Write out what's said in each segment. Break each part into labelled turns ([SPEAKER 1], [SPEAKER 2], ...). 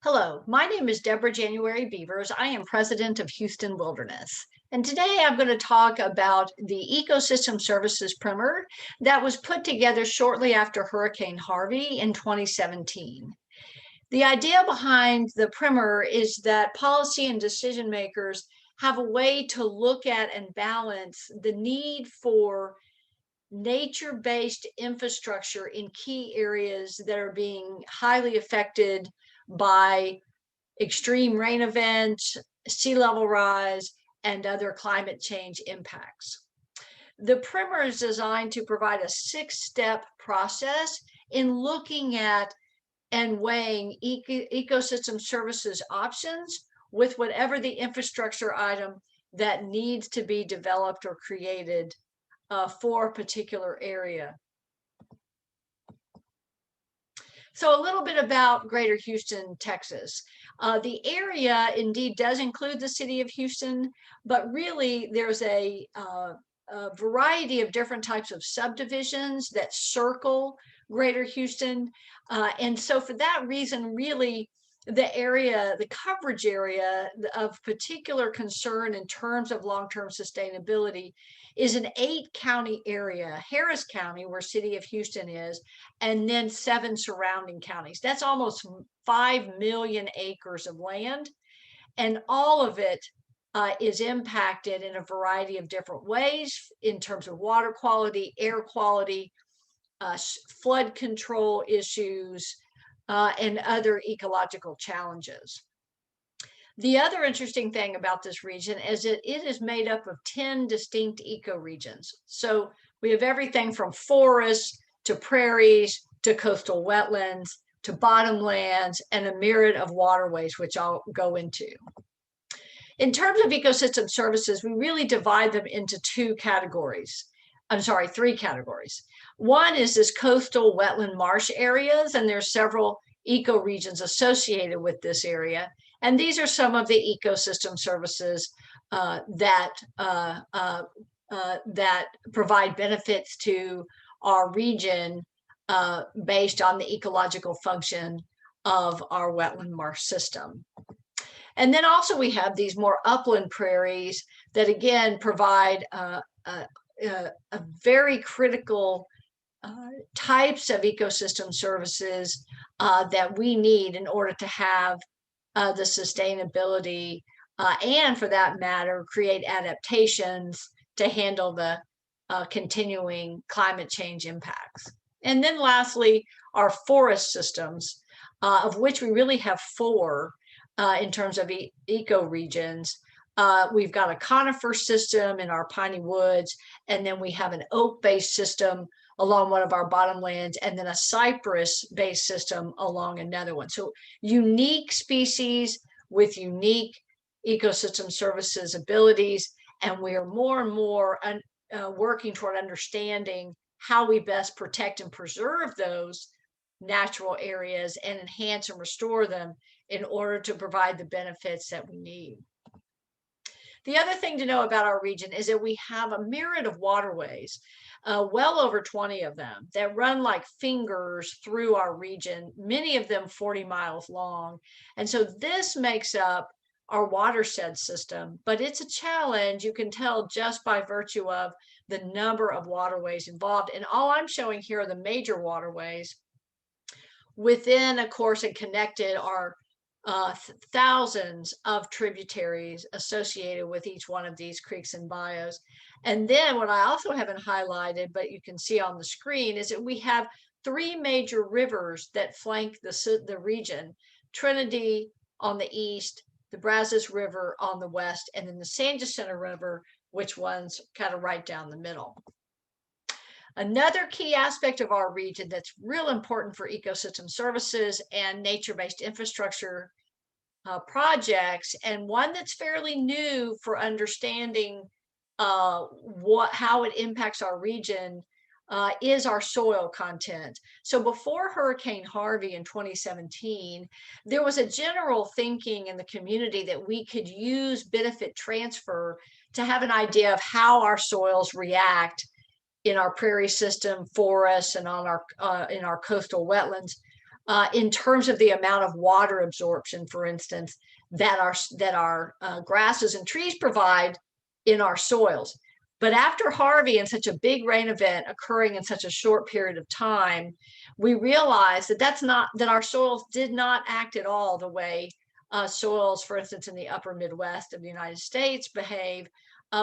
[SPEAKER 1] Hello, my name is Deborah January Beavers. I am president of Houston Wilderness. And today I'm going to talk about the Ecosystem Services Primer that was put together shortly after Hurricane Harvey in 2017. The idea behind the primer is that policy and decision makers have a way to look at and balance the need for nature-based infrastructure in key areas that are being highly affected by extreme rain events, sea level rise, and other climate change impacts. The primer is designed to provide a six-step process in looking at and weighing ecosystem services options with whatever the infrastructure item that needs to be developed or created for a particular area. So a little bit about Greater Houston, Texas. The area indeed does include the city of Houston, but really there's a variety of different types of subdivisions that circle Greater Houston. And so for that reason, really the area, the coverage area of particular concern in terms of long-term sustainability is an 8-county area: Harris County, where City of Houston is, and then 7 surrounding counties. That's almost 5 million acres of land, and all of it is impacted in a variety of different ways in terms of water quality, air quality, flood control issues, and other ecological challenges. The other interesting thing about this region is that it is made up of 10 distinct ecoregions. So we have everything from forests to prairies to coastal wetlands to bottomlands and a myriad of waterways, which I'll go into. In terms of ecosystem services, we really divide them into 3 categories. One is this coastal wetland marsh areas, and there's several ecoregions associated with this area. And these are some of the ecosystem services that provide benefits to our region based on the ecological function of our wetland marsh system. And then also we have these more upland prairies that again provide a very critical types of ecosystem services that we need in order to have the sustainability and, for that matter, create adaptations to handle the continuing climate change impacts. And then lastly, our forest systems, of which we really have 4 in terms of ecoregions. We've got a conifer system in our piney woods, and then we have an oak-based system along one of our bottomlands, and then a cypress-based system along another one. So unique species with unique ecosystem services abilities, and we are more and more working toward understanding how we best protect and preserve those natural areas and enhance and restore them in order to provide the benefits that we need. The other thing to know about our region is that we have a myriad of waterways, well over 20 of them, that run like fingers through our region, many of them 40 miles long. And so this makes up our watershed system, but it's a challenge, you can tell just by virtue of the number of waterways involved. And all I'm showing here are the major waterways. Within, of course, and connected are thousands of tributaries associated with each one of these creeks and bayous. And then what I also haven't highlighted, but you can see on the screen, is that we have 3 major rivers that flank the region: Trinity on the east, the Brazos River on the west, and then the San Jacinto River, which runs kind of right down the middle. Another key aspect of our region that's real important for ecosystem services and nature-based infrastructure projects, and one that's fairly new for understanding how it impacts our region, is our soil content. So before Hurricane Harvey in 2017, there was a general thinking in the community that we could use benefit transfer to have an idea of how our soils react in our prairie system, forests, and on our in our coastal wetlands in terms of the amount of water absorption, for instance, that our grasses and trees provide in our soils. But after Harvey and such a big rain event occurring in such a short period of time, we realized that that our soils did not act at all the way soils, for instance, in the upper Midwest of the United States behave,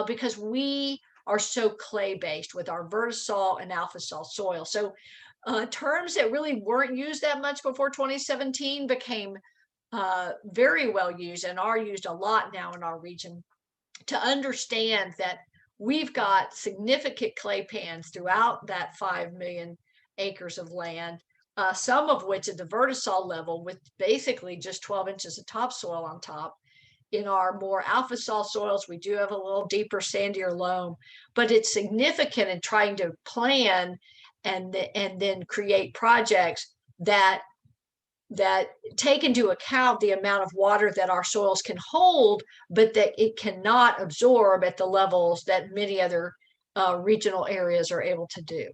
[SPEAKER 1] because we are so clay-based with our vertisol and alpha-sol soil. So terms that really weren't used that much before 2017 became very well used and are used a lot now in our region, to understand that we've got significant clay pans throughout that 5 million acres of land, some of which at the vertisol level with basically just 12 inches of topsoil on top. In our more alpha sol soils, we do have a little deeper, sandier loam, but it's significant in trying to plan and then create projects that take into account the amount of water that our soils can hold, but that it cannot absorb at the levels that many other regional areas are able to do.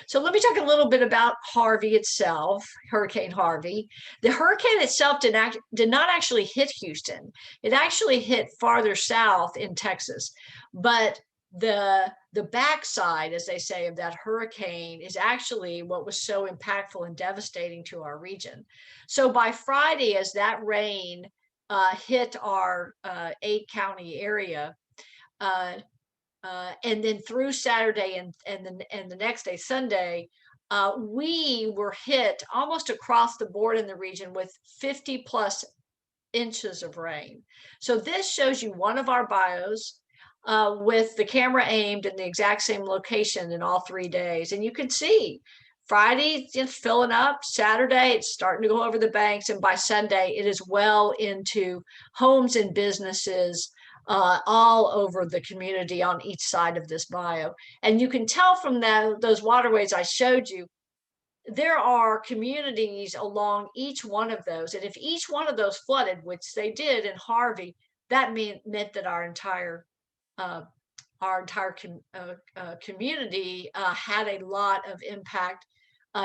[SPEAKER 1] So let me talk a little bit about Harvey itself, Hurricane Harvey. The hurricane itself did not actually hit Houston. It actually hit farther south in Texas, but the backside, as they say, of that hurricane is actually what was so impactful and devastating to our region. So by Friday, as that rain hit our 8-county area, and then through Saturday and the next day, Sunday, we were hit almost across the board in the region with 50 plus inches of rain. So this shows you one of our bios with the camera aimed in the exact same location in all 3 days. And you can see Friday it's filling up, Saturday it's starting to go over the banks, and by Sunday it is well into homes and businesses all over the community on each side of this bio. And you can tell from those waterways I showed you, there are communities along each one of those. And if each one of those flooded, which they did in Harvey, that meant that our entire community had a lot of impact,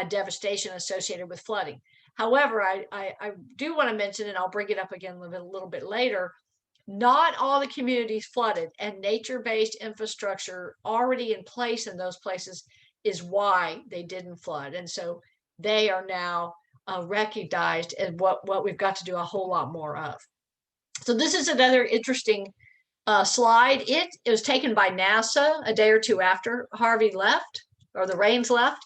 [SPEAKER 1] devastation associated with flooding. However, I do want to mention, and I'll bring it up again a little bit later, not all the communities flooded, and nature-based infrastructure already in place in those places is why they didn't flood. And so they are now recognized as what we've got to do a whole lot more of. So this is another interesting slide. It was taken by NASA a day or two after Harvey left, or the rains left.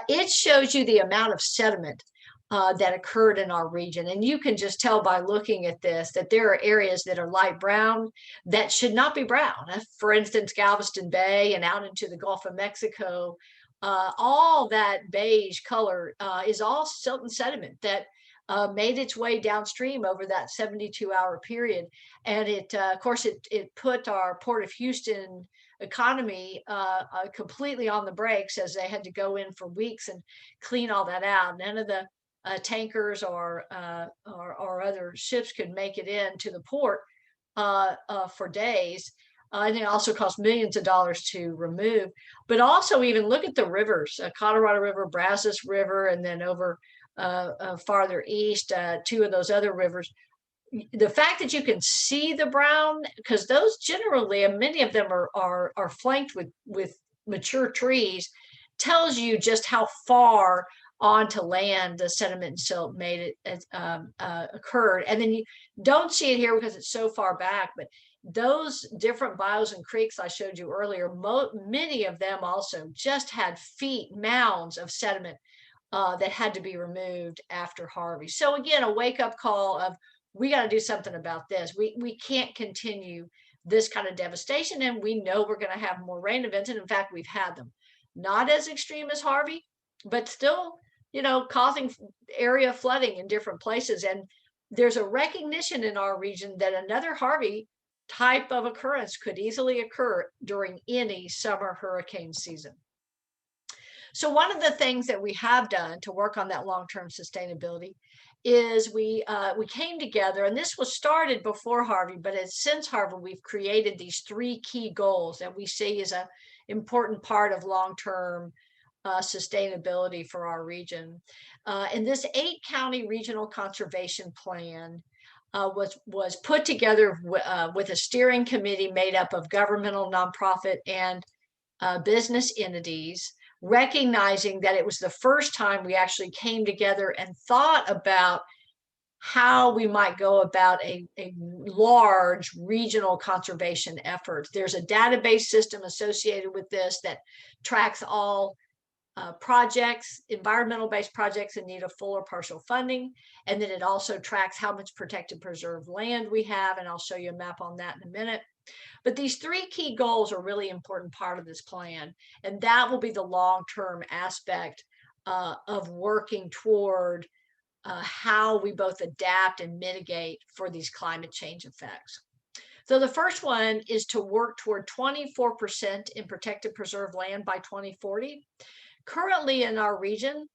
[SPEAKER 1] It shows you the amount of sediment that occurred in our region. And you can just tell by looking at this that there are areas that are light brown that should not be brown. For instance, Galveston Bay and out into the Gulf of Mexico, all that beige color is all silt and sediment that made its way downstream over that 72-hour period. And it, of course, it put our Port of Houston economy completely on the brakes, as they had to go in for weeks and clean all that out. None of the tankers or other ships could make it into the port for days. And it also cost millions of dollars to remove. But also even look at the rivers, Colorado River, Brazos River, and then over farther east, 2 of those other rivers. The fact that you can see the brown, because those generally, and many of them are flanked with mature trees, tells you just how far onto land the sediment and silt made it occurred. And then you don't see it here because it's so far back, but those different bios and creeks I showed you earlier, many of them also just had mounds of sediment that had to be removed after Harvey. So again, a wake-up call of, we got to do something about this. We can't continue this kind of devastation, and we know we're going to have more rain events. And in fact, we've had them. Not as extreme as Harvey, but still, causing area flooding in different places. And there's a recognition in our region that another Harvey type of occurrence could easily occur during any summer hurricane season. So one of the things that we have done to work on that long-term sustainability is we came together, and this was started before Harvey, but since Harvey, we've created these 3 key goals that we see as an important part of long-term sustainability for our region. And this 8-county regional conservation plan was put together with a steering committee made up of governmental, nonprofit, and business entities, recognizing that it was the first time we actually came together and thought about how we might go about a large regional conservation effort. There's a database system associated with this that tracks all projects, environmental-based projects in need of full or partial funding. And then it also tracks how much protected preserved land we have. And I'll show you a map on that in a minute. But these 3 key goals are a really important part of this plan. And that will be the long-term aspect of working toward how we both adapt and mitigate for these climate change effects. So the first one is to work toward 24% in protected preserved land by 2040. Currently in our region,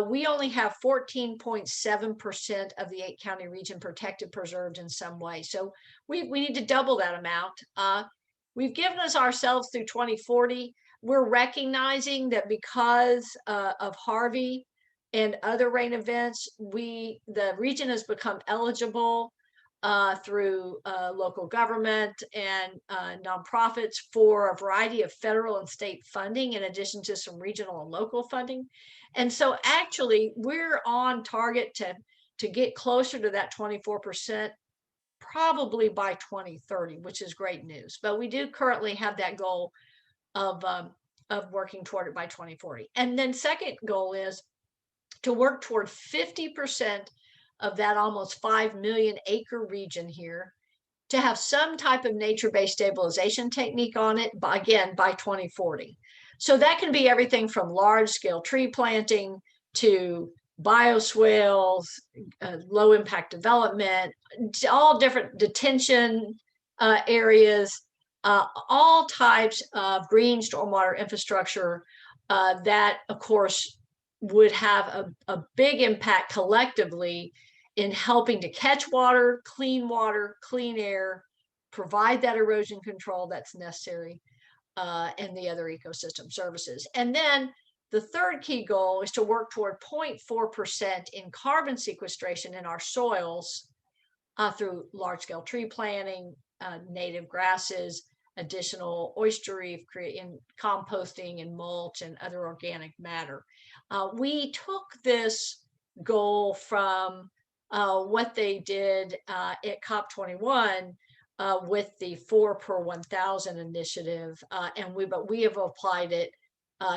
[SPEAKER 1] we only have 14.7% of the 8-county region protected, preserved in some way. So we need to double that amount. We've given us ourselves through 2040. We're recognizing that because of Harvey and other rain events, the region has become eligible through local government and nonprofits for a variety of federal and state funding, in addition to some regional and local funding. And so actually we're on target to get closer to that 24% probably by 2030, which is great news. But we do currently have that goal of working toward it by 2040. And then second goal is to work toward 50% of that almost 5 million acre region here to have some type of nature-based stabilization technique on it, by 2040. So that can be everything from large-scale tree planting to bioswales, low impact development, all different detention areas, all types of green stormwater infrastructure that, of course, would have a big impact collectively in helping to catch water, clean air, provide that erosion control that's necessary, and the other ecosystem services. And then the third key goal is to work toward 0.4% in carbon sequestration in our soils through large-scale tree planting, native grasses, additional oyster reef, in composting and mulch and other organic matter. We took this goal from what they did at COP21 with the 4 per 1,000 initiative, but we have applied it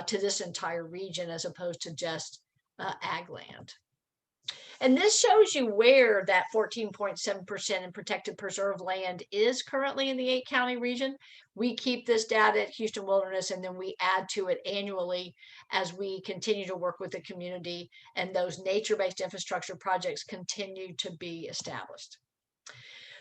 [SPEAKER 1] to this entire region as opposed to just ag land. And this shows you where that 14.7% in protected preserved land is currently in the 8-county region. We keep this data at Houston Wilderness, and then we add to it annually as we continue to work with the community and those nature-based infrastructure projects continue to be established.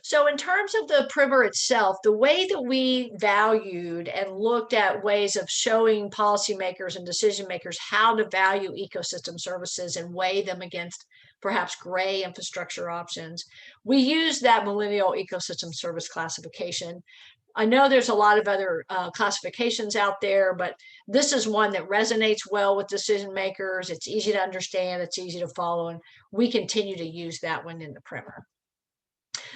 [SPEAKER 1] So in terms of the primer itself, the way that we valued and looked at ways of showing policymakers and decision makers how to value ecosystem services and weigh them against perhaps gray infrastructure options, we use that millennial ecosystem service classification. I know there's a lot of other classifications out there, but this is one that resonates well with decision makers. It's easy to understand, it's easy to follow, and we continue to use that one in the primer.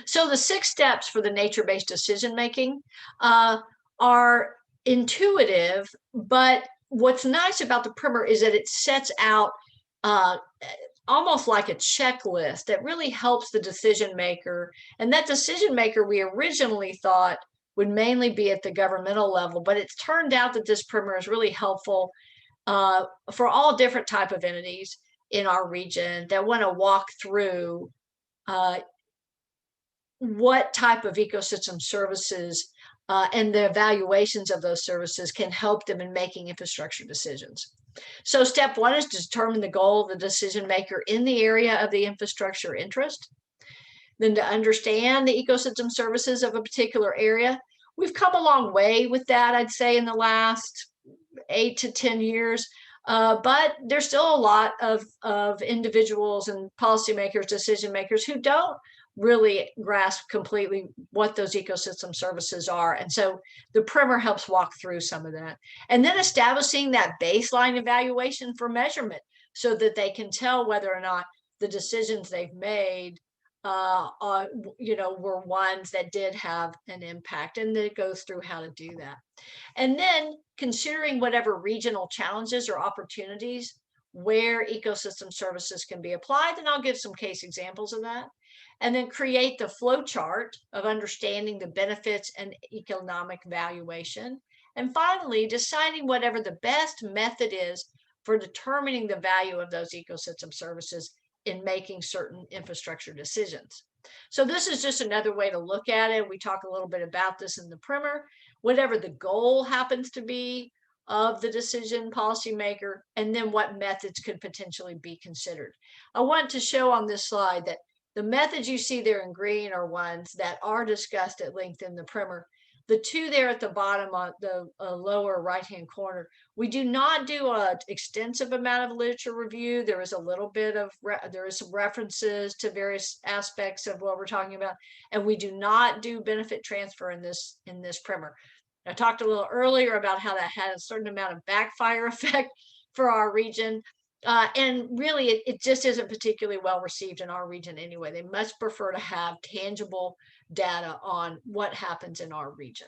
[SPEAKER 1] So the 6 steps for the nature-based decision making are intuitive, but what's nice about the primer is that it sets out almost like a checklist that really helps the decision maker. And that decision maker we originally thought would mainly be at the governmental level, but it's turned out that this primer is really helpful for all different type of entities in our region that want to walk through what type of ecosystem services and the evaluations of those services can help them in making infrastructure decisions. So step 1 is to determine the goal of the decision maker in the area of the infrastructure interest. Then to understand the ecosystem services of a particular area. We've come a long way with that, I'd say, in the last 8 to 10 years. But there's still a lot of individuals and policymakers, decision makers who don't really grasp completely what those ecosystem services are. And so the primer helps walk through some of that. And then establishing that baseline evaluation for measurement so that they can tell whether or not the decisions they've made were ones that did have an impact, and it goes through how to do that. And then considering whatever regional challenges or opportunities where ecosystem services can be applied, and I'll give some case examples of that. And then create the flow chart of understanding the benefits and economic valuation. And finally, deciding whatever the best method is for determining the value of those ecosystem services in making certain infrastructure decisions. So this is just another way to look at it. We talk a little bit about this in the primer, whatever the goal happens to be of the decision policymaker, and then what methods could potentially be considered. I want to show on this slide that the methods you see there in green are ones that are discussed at length in the primer. The two there at the bottom on the lower right-hand corner, we do not do an extensive amount of literature review. There is a little bit of, there is some references to various aspects of what we're talking about, and we do not do benefit transfer in this primer. I talked a little earlier about how that had a certain amount of backfire effect for our region. And really, it just isn't particularly well received in our region anyway. They much prefer to have tangible data on what happens in our region.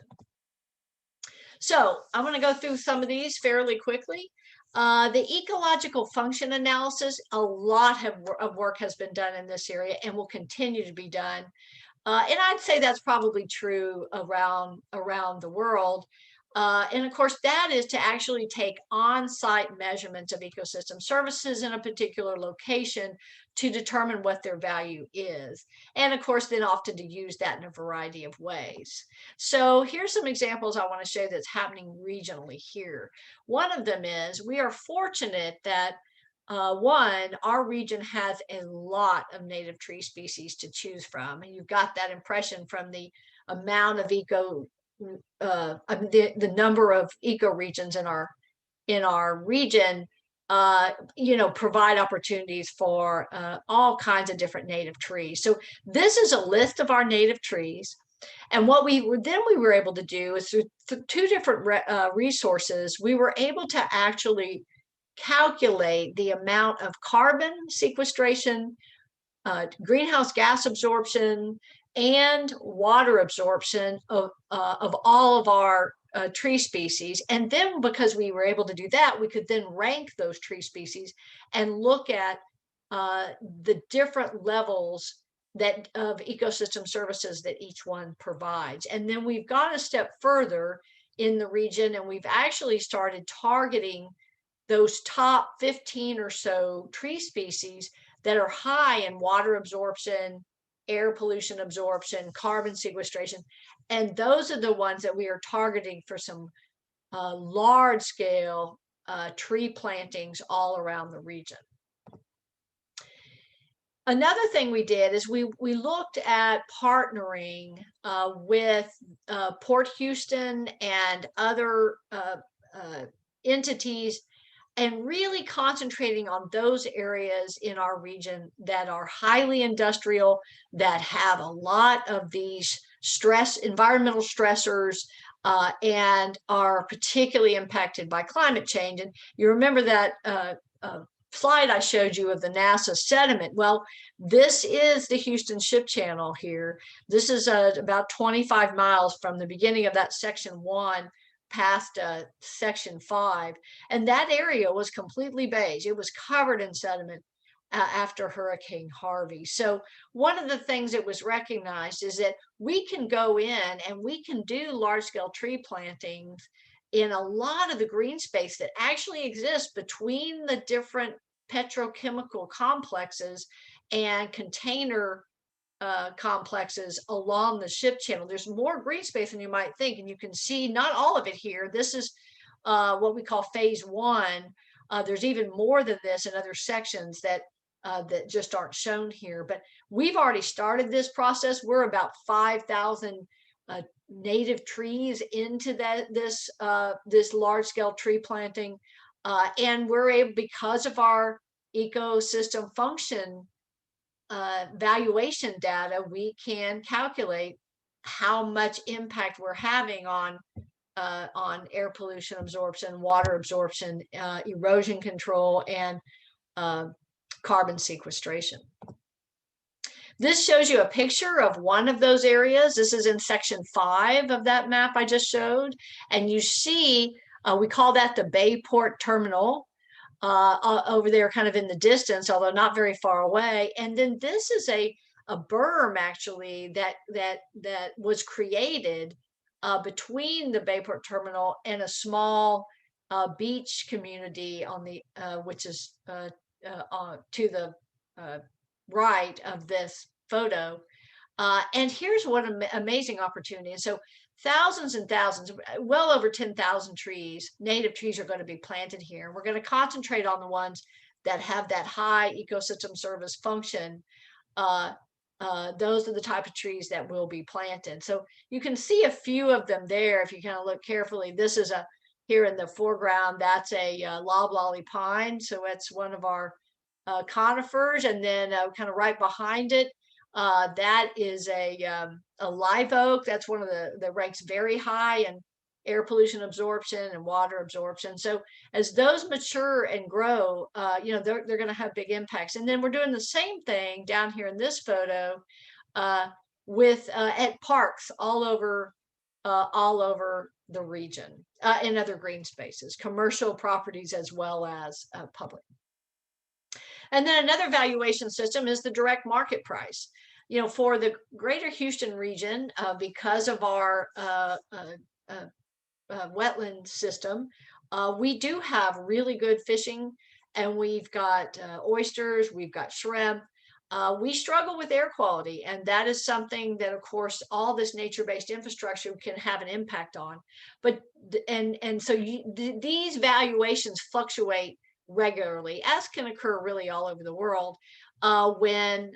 [SPEAKER 1] So I'm going to go through some of these fairly quickly. The ecological function analysis, a lot of work has been done in this area and will continue to be done. And I'd say that's probably true around the world. And of course, that is to actually take on-site measurements of ecosystem services in a particular location to determine what their value is. And of course, then often to use that in a variety of ways. So here's some examples I want to show that's happening regionally here. One of them is we are fortunate that one, our region has a lot of native tree species to choose from. And you've got that impression from the amount of the number of ecoregions in our region, provide opportunities for all kinds of different native trees. So this is a list of our native trees. And what we were able to do is through two different resources, we were able to actually calculate the amount of carbon sequestration, greenhouse gas absorption, and water absorption of all of our tree species. And then because we were able to do that, we could then rank those tree species and look at the different levels of ecosystem services that each one provides. And then we've gone a step further in the region, and we've actually started targeting those top 15 or so tree species that are high in water absorption, air pollution absorption, carbon sequestration. And those are the ones that we are targeting for some large scale tree plantings all around the region. Another thing we did is we looked at partnering with Port Houston and other entities, and really concentrating on those areas in our region that are highly industrial, that have a lot of these environmental stressors, and are particularly impacted by climate change. And you remember that slide I showed you of the NASA sediment. Well, this is the Houston Ship Channel here. This is about 25 miles from the beginning of that section 1 past section 5, and that area was completely beige. It was covered in sediment after Hurricane Harvey. So one of the things that was recognized is that we can go in and we can do large-scale tree plantings in a lot of the green space that actually exists between the different petrochemical complexes and container complexes along the ship channel. There's more green space than you might think, and you can see not all of it here. This is what we call phase 1. There's even more than this in other sections that just aren't shown here, but we've already started this process. We're about 5,000 native trees into this large-scale tree planting And we're able, because of our ecosystem function valuation data, we can calculate how much impact we're having on air pollution absorption, water absorption, erosion control, and carbon sequestration. This shows you a picture of one of those areas. This is in section 5 of that map I just showed. And you see, we call that the Bayport Terminal over there kind of in the distance, although not very far away. And then this is a berm actually that was created between the Bayport Terminal and a small beach community on the which is to the right of this photo. And here's what an amazing opportunity. And so thousands and thousands, well over 10,000 trees, native trees are going to be planted here. We're going to concentrate on the ones that have that high ecosystem service function. Those are the type of trees that will be planted. So you can see a few of them there if you kind of look carefully. This is here in the foreground, that's a loblolly pine. So it's one of our conifers, and then kind of right behind it, that is a live oak. That's one of the ranks very high in air pollution absorption and water absorption. So as those mature and grow, they're going to have big impacts. And then we're doing the same thing down here in this photo with at parks all over the region, in other green spaces, commercial properties as well as public. And then another valuation system is the direct market price. For the greater Houston region, because of our wetland system, we do have really good fishing, and we've got oysters, we've got shrimp. We struggle with air quality, and that is something that, of course, all this nature-based infrastructure can have an impact on. But so these valuations fluctuate regularly, as can occur really all over the world. When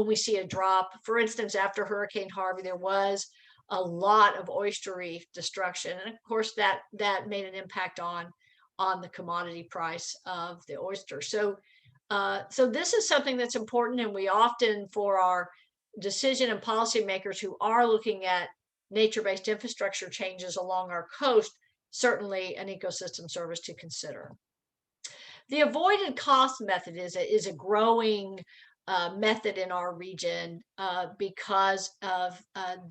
[SPEAKER 1] we see a drop, for instance, after Hurricane Harvey, there was a lot of oyster reef destruction, and of course that made an impact on the commodity price of the oyster. So this is something that's important, and we often, for our decision and policymakers who are looking at nature-based infrastructure changes along our coast, certainly an ecosystem service to consider. The avoided cost method is a growing method in our region because of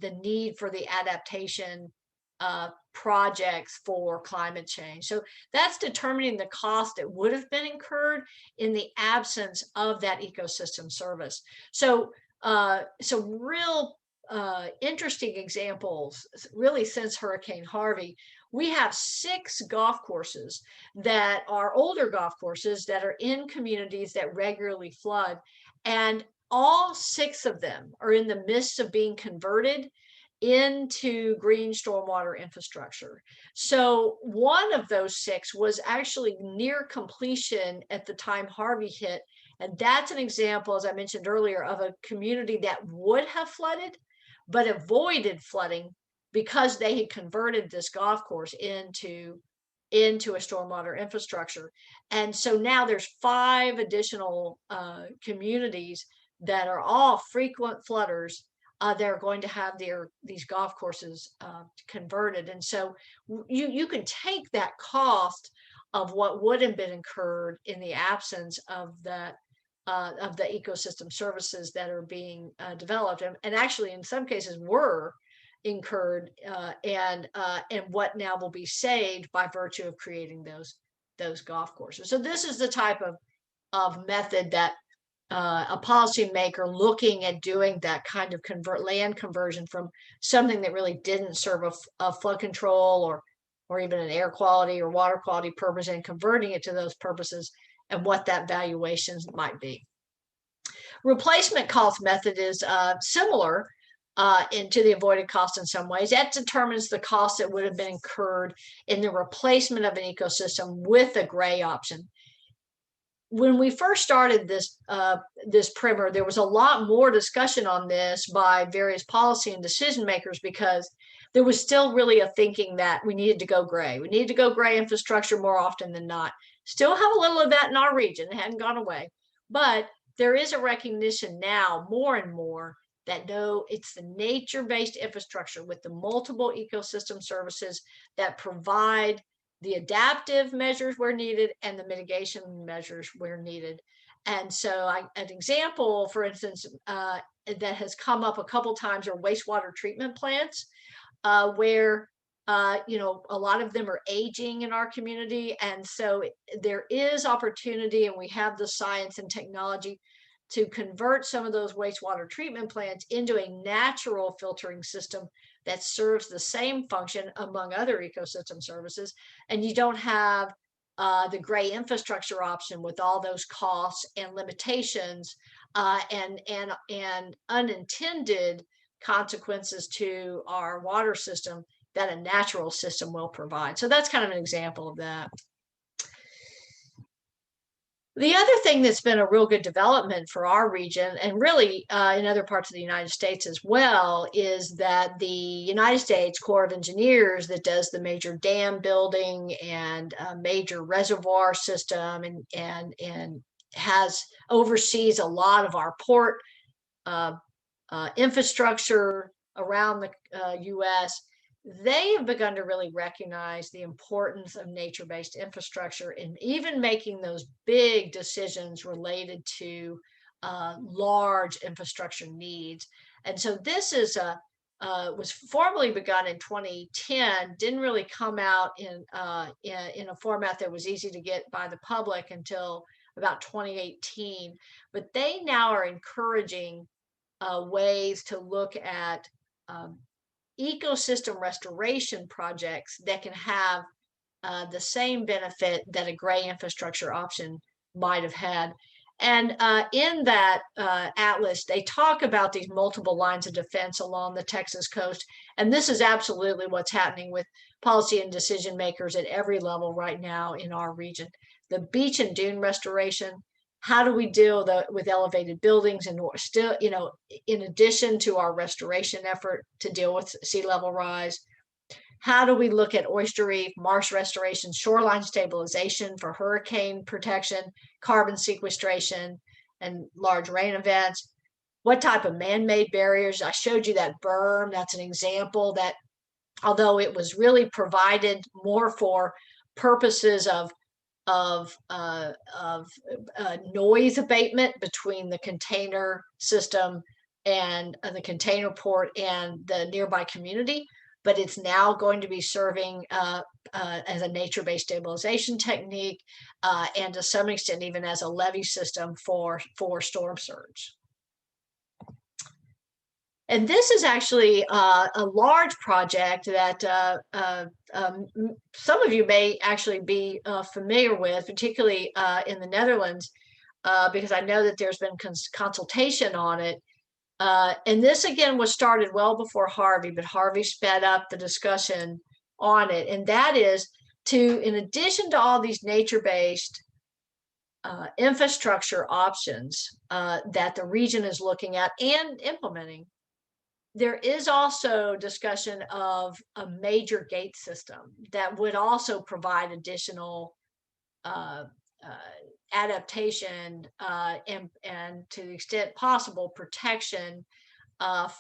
[SPEAKER 1] the need for the adaptation projects for climate change. So that's determining the cost that would have been incurred in the absence of that ecosystem service. So real interesting examples, really, since Hurricane Harvey, we have 6 golf courses that are older golf courses that are in communities that regularly flood, and all 6 of them are in the midst of being converted into green stormwater infrastructure. So one of those 6 was actually near completion at the time Harvey hit, and that's an example, as I mentioned earlier, of a community that would have flooded but avoided flooding because they had converted this golf course into a stormwater infrastructure. And so now there's 5 additional communities that are all frequent flooders. They're going to have these golf courses converted. And so you can take that cost of what would have been incurred in the absence of the ecosystem services that are being developed, and actually in some cases were incurred, and what now will be saved by virtue of creating those golf courses. So this is the type of method that a policymaker looking at doing that kind of land conversion from something that really didn't serve a flood control or even an air quality or water quality purpose, and converting it to those purposes, and what that valuation might be. Replacement cost method is similar into the avoided cost in some ways. That determines the cost that would have been incurred in the replacement of an ecosystem with a gray option. When we first started this primer, there was a lot more discussion on this by various policy and decision makers, because there was still really a thinking that we needed to go gray. We needed to go gray infrastructure more often than not Still have a little of that in our region. It hadn't gone away. But there is a recognition now more and more that no, it's the nature-based infrastructure with the multiple ecosystem services that provide the adaptive measures where needed and the mitigation measures where needed. And so an example, for instance, that has come up a couple times are wastewater treatment plants, where you know, a lot of them are aging in our community. And so there is opportunity, and we have the science and technology to convert some of those wastewater treatment plants into a natural filtering system that serves the same function among other ecosystem services. And you don't have the gray infrastructure option with all those costs and limitations, and unintended consequences to our water system that a natural system will provide. So that's kind of an example of that. The other thing that's been a real good development for our region, and really in other parts of the United States as well, is that the United States Corps of Engineers that does the major dam building and major reservoir system, and has oversees a lot of our port infrastructure around the U.S., they have begun to really recognize the importance of nature-based infrastructure in even making those big decisions related to large infrastructure needs. And so this is was formally begun in 2010, didn't really come out in a format that was easy to get by the public until about 2018. But they now are encouraging ways to look at ecosystem restoration projects that can have the same benefit that a gray infrastructure option might have had. And in that atlas, they talk about these multiple lines of defense along the Texas coast. And this is absolutely what's happening with policy and decision makers at every level right now in our region. The beach and dune restoration. How do we deal with elevated buildings, and still, you know, in addition to our restoration effort to deal with sea level rise? How do we look at oyster reef, marsh restoration, shoreline stabilization for hurricane protection, carbon sequestration, and large rain events? What type of man-made barriers? I showed you that berm. That's an example that, although it was really provided more for purposes of noise abatement between the container system and the container port and the nearby community, but it's now going to be serving as a nature-based stabilization technique, and to some extent even as a levee system for storm surge. And this is actually a large project that some of you may actually be familiar with, particularly in the Netherlands, because I know that there's been consultation on it. And this, again, was started well before Harvey, but Harvey sped up the discussion on it. And that is to, in addition to all these nature-based infrastructure options that the region is looking at and implementing, there is also discussion of a major gate system that would also provide additional adaptation and to the extent possible protection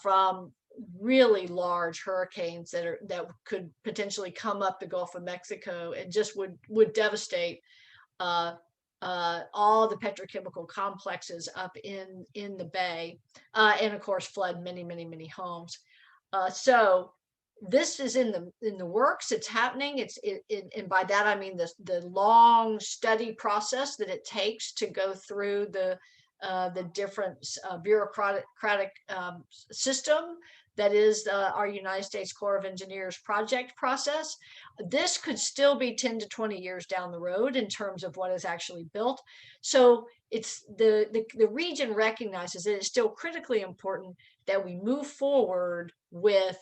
[SPEAKER 1] from really large hurricanes that could potentially come up the Gulf of Mexico and just would devastate all the petrochemical complexes up in the bay, and of course flood many homes. So this is in the works. It's happening. And by that I mean the long study process that it takes to go through the different bureaucratic system that is our United States Corps of Engineers project process. This could still be 10 to 20 years down the road in terms of what is actually built. So it's the region recognizes that it's still critically important that we move forward with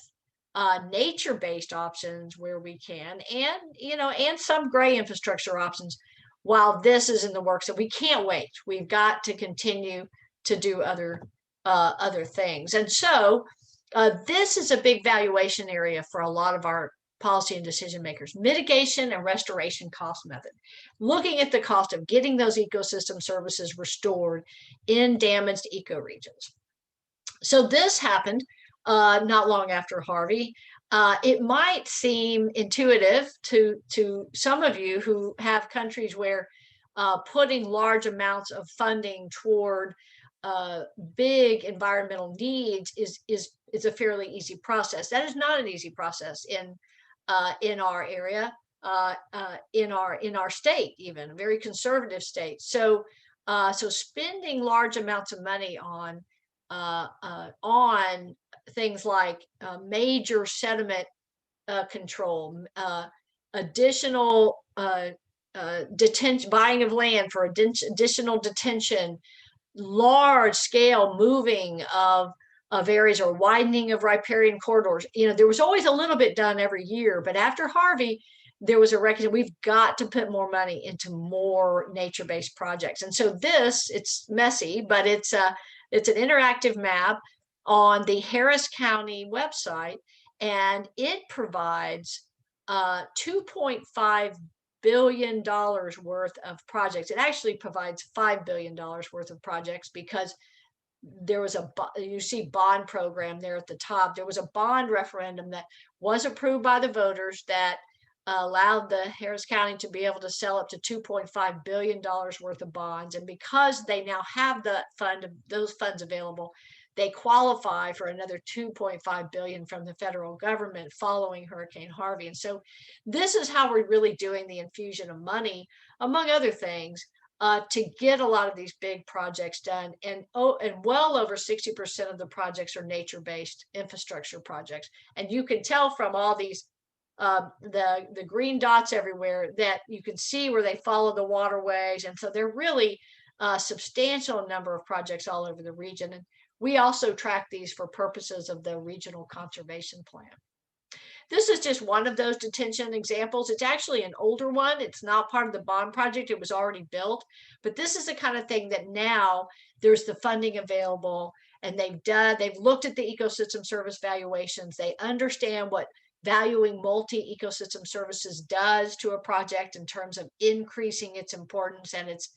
[SPEAKER 1] nature-based options where we can, and some gray infrastructure options while this is in the works. So we can't wait. We've got to continue to do other things. And so this is a big valuation area for a lot of our policy and decision makers. Mitigation and restoration cost method, looking at the cost of getting those ecosystem services restored in damaged ecoregions. So this happened not long after Harvey. It might seem intuitive to some of you who have countries where putting large amounts of funding toward big environmental needs is a fairly easy process. That is not an easy process in our area, in our state, even a very conservative state. So spending large amounts of money on things like major sediment control, additional detention, buying of land for additional detention, large scale moving of areas or widening of riparian corridors. You know, there was always a little bit done every year, but after Harvey, there was a recognition we've got to put more money into more nature-based projects. And so it's messy, but it's an interactive map on the Harris County website, and it provides $2.5 billion worth of projects. It actually provides $5 billion worth of projects, because there was you see bond program there at the top. There was a bond referendum that was approved by the voters that allowed the Harris County to be able to sell up to $2.5 billion worth of bonds. And because they now have those funds available, they qualify for another $2.5 billion from the federal government following Hurricane Harvey. And so this is how we're really doing the infusion of money, among other things, to get a lot of these big projects done. And well over 60% of the projects are nature-based infrastructure projects. And you can tell from all these the green dots everywhere that you can see where they follow the waterways. And so they're really a substantial number of projects all over the region. And we also track these for purposes of the regional conservation plan. This is just one of those detention examples. It's actually an older one. It's not part of the bond project. It was already built. But this is the kind of thing that now there's the funding available, and they've looked at the ecosystem service valuations. They understand what valuing multi-ecosystem services does to a project in terms of increasing its importance and it's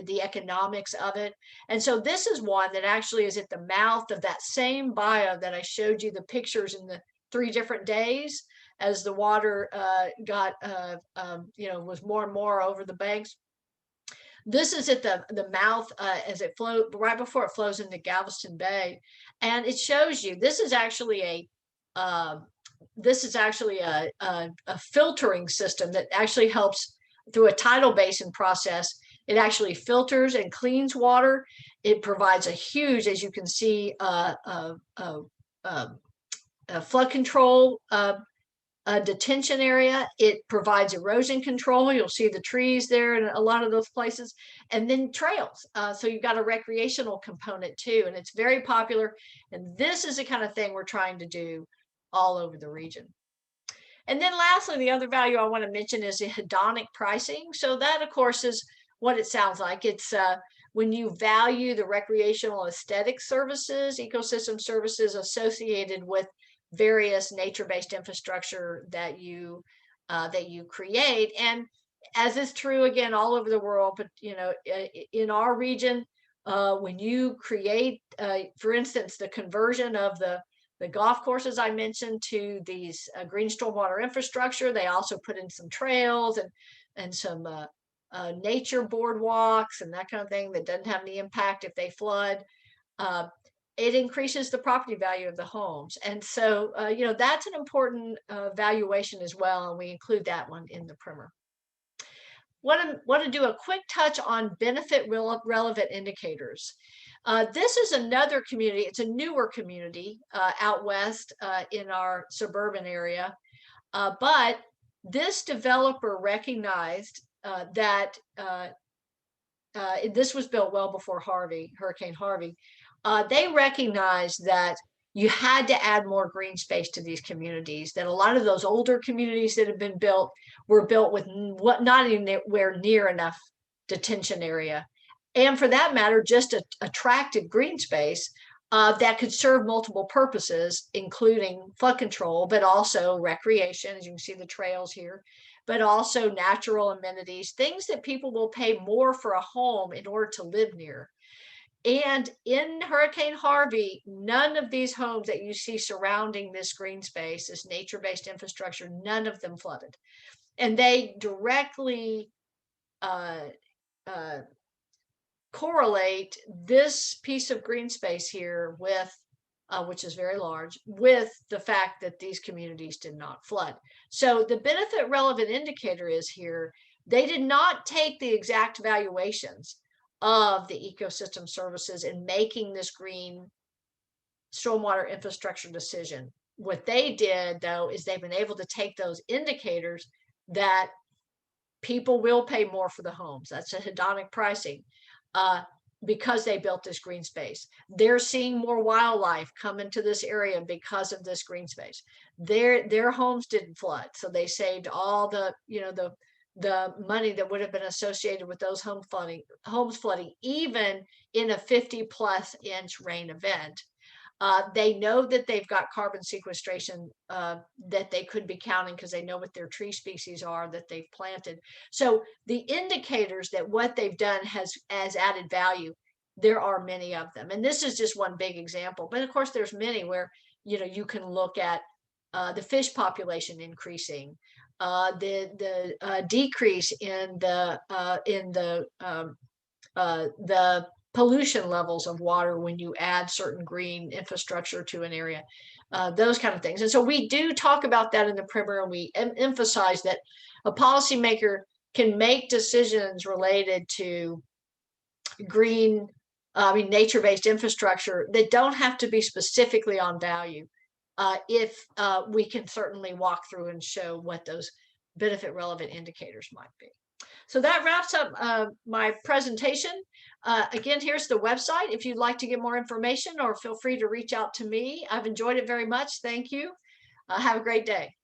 [SPEAKER 1] the economics of it. And so this is one that actually is at the mouth of that same bio that I showed you the pictures in the 3 different days as the water was more and more over the banks. This is at the mouth as it flows, right before it flows into Galveston Bay, and it shows you this is actually a filtering system that actually helps through a tidal basin process. It actually filters and cleans water. It provides a huge, as you can see, flood control detention area. It provides erosion control. You'll see the trees there in a lot of those places, and then trails. So you've got a recreational component too, and it's very popular. And this is the kind of thing we're trying to do all over the region. And then lastly, the other value I want to mention is the hedonic pricing. So that, of course, is what it sounds like. It's when you value the recreational aesthetic services, ecosystem services associated with various nature-based infrastructure that you create. And as is true again all over the world, but in our region, when you create, for instance, the conversion of the golf courses I mentioned to these green stormwater infrastructure, they also put in some trails and some nature boardwalks and that kind of thing that doesn't have any impact if they flood. It increases the property value of the homes. And so, that's an important valuation as well. And we include that one in the primer. Want to do a quick touch on benefit relevant indicators. This is another community. It's a newer community out west in our suburban area. But this developer recognized that this was built well before Hurricane Harvey. They recognized that you had to add more green space to these communities, that a lot of those older communities that have been built were built with not anywhere near enough detention area. And for that matter, just attractive green space that could serve multiple purposes, including flood control, but also recreation, as you can see the trails here, but also natural amenities, things that people will pay more for a home in order to live near. And in Hurricane Harvey, none of these homes that you see surrounding this green space, this nature-based infrastructure, none of them flooded. And they directly uh, uh, correlate this piece of green space here with, which is very large, with the fact that these communities did not flood. So the benefit relevant indicator is here, they did not take the exact valuations of the ecosystem services in making this green stormwater infrastructure decision. What they did, though, is they've been able to take those indicators that people will pay more for the homes. That's a hedonic pricing. Because they built this green space. They're seeing more wildlife come into this area because of this green space. Their homes didn't flood, so they saved all the, the money that would have been associated with those homes flooding, even in a 50+ inch rain event. They know that they've got carbon sequestration that they could be counting because they know what their tree species are that they've planted. So the indicators that what they've done has added value, there are many of them. And this is just one big example. But of course, there's many where, you can look at the fish population increasing, the decrease in the pollution levels of water when you add certain green infrastructure to an area, those kind of things. And so we do talk about that in the primer, and we emphasize that a policymaker can make decisions related to green, nature-based infrastructure that don't have to be specifically on value. If we can certainly walk through and show what those benefit relevant indicators might be. So that wraps up my presentation. Again, here's the website if you'd like to get more information, or feel free to reach out to me. I've enjoyed it very much. Thank you. Have a great day.